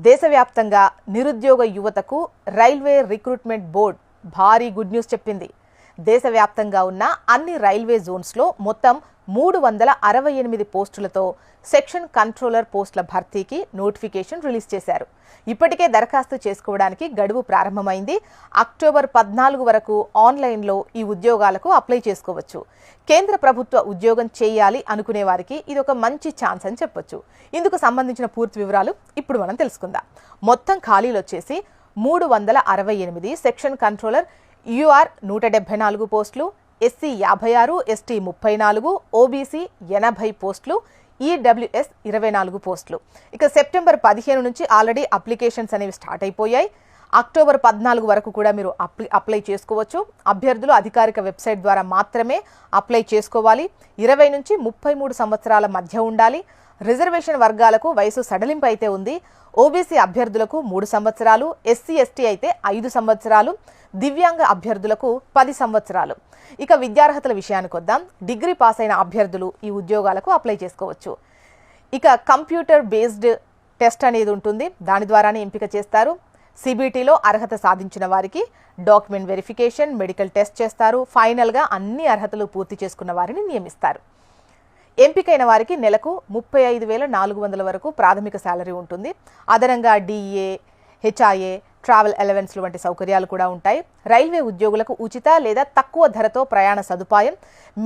దేశవ్యాప్తంగా నిరుద్యోగ యువతకు రైల్వే రిక్రూట్మెంట్ బోర్డ్ భారీ గుడ్ న్యూస్ చెప్పింది. దేశవ్యాప్తంగా ఉన్న అన్ని రైల్వే జోన్స్లో మొత్తం 368 పోస్టులతో సెక్షన్ కంట్రోలర్ పోస్టుల భర్తీకి నోటిఫికేషన్ రిలీజ్ చేశారు. ఇప్పటికే దరఖాస్తు చేసుకోవడానికి గడువు ప్రారంభమైంది. అక్టోబర్ 14 వరకు ఆన్లైన్లో ఈ ఉద్యోగాలకు అప్లై చేసుకోవచ్చు. కేంద్ర ప్రభుత్వ ఉద్యోగం చేయాలి అనుకునే వారికి ఇది ఒక మంచి ఛాన్స్ అని చెప్పొచ్చు. ఇందుకు సంబంధించిన పూర్తి వివరాలు ఇప్పుడు మనం తెలుసుకుందాం. మొత్తం ఖాళీలు వచ్చేసి 368, సెక్షన్ కంట్రోలర్ యూఆర్ 174 పోస్టులు, ఎస్సీ 56, ఎస్టీ 34, ఓబీసీ 80 పోస్టులు, ఈడబ్ల్యూఎస్ 24 పోస్టులు. ఇక సెప్టెంబర్ 15 నుంచి ఆల్రెడీ అప్లికేషన్స్ అనేవి స్టార్ట్ అయిపోయాయి. అక్టోబర్ 14 వరకు కూడా మీరు అప్లై చేసుకోవచ్చు. అభ్యర్థులు అధికారిక వెబ్సైట్ ద్వారా మాత్రమే అప్లై చేసుకోవాలి. 20 నుంచి 33 సంవత్సరాల మధ్య ఉండాలి. రిజర్వేషన్ వర్గాలకు వయసు సడలింపు అయితే ఉంది. ఓబీసీ అభ్యర్థులకు 3 సంవత్సరాలు, ఎస్సీ ఎస్టీ అయితే 5 సంవత్సరాలు, దివ్యాంగ అభ్యర్థులకు 10 సంవత్సరాలు. ఇక విద్యార్హతల విషయానికి వద్దాం. డిగ్రీ పాస్ అయిన అభ్యర్థులు ఈ ఉద్యోగాలకు అప్లై చేసుకోవచ్చు. ఇక కంప్యూటర్ బేస్డ్ టెస్ట్ అనేది ఉంటుంది, దాని ద్వారానే ఎంపిక చేస్తారు. సిబిటిలో అర్హత సాధించిన వారికి డాక్యుమెంట్ వెరిఫికేషన్, మెడికల్ టెస్ట్ చేస్తారు. ఫైనల్గా అన్ని అర్హతలు పూర్తి చేసుకున్న వారిని నియమిస్తారు. ఎంపికైన వారికి నెలకు 35,400 వరకు ప్రాథమిక శాలరీ ఉంటుంది. అదనంగా డిఏ, హెచ్ఐఏ, ట్రావెల్ అలవెన్స్లు వంటి సౌకర్యాలు కూడా ఉంటాయి. రైల్వే ఉద్యోగులకు ఉచిత లేదా తక్కువ ధరతో ప్రయాణ సదుపాయం,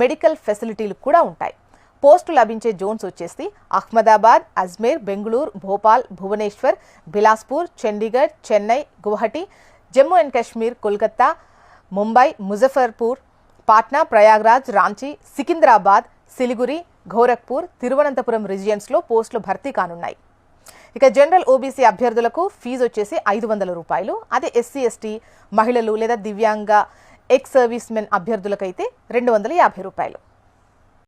మెడికల్ ఫెసిలిటీలు కూడా ఉంటాయి. పోస్టు లభించే జోన్స్ వచ్చేసి అహ్మదాబాద్, అజ్మేర్, బెంగళూరు, భోపాల్, భువనేశ్వర్, బిలాస్పూర్, చండీగఢ్, చెన్నై, గువాహటి, జమ్మూ అండ్ కాశ్మీర్, కోల్కతా, ముంబై, ముజఫర్పూర్, పాట్నా, ప్రయాగ్రాజ్, రాంచీ, సికింద్రాబాద్, సిలిగురి, గోరఖ్పూర్, తిరువనంతపురం రీజియన్స్లో పోస్టులు భర్తీ కానున్నాయి. ఇక జనరల్ ఓబీసీ అభ్యర్థులకు ఫీజు వచ్చేసి 500 రూపాయలు. అదే ఎస్సీ ఎస్టీ, మహిళలు లేదా దివ్యాంగ ఎక్స్ సర్వీస్ మెన్ అభ్యర్థులకైతే 250 రూపాయలు.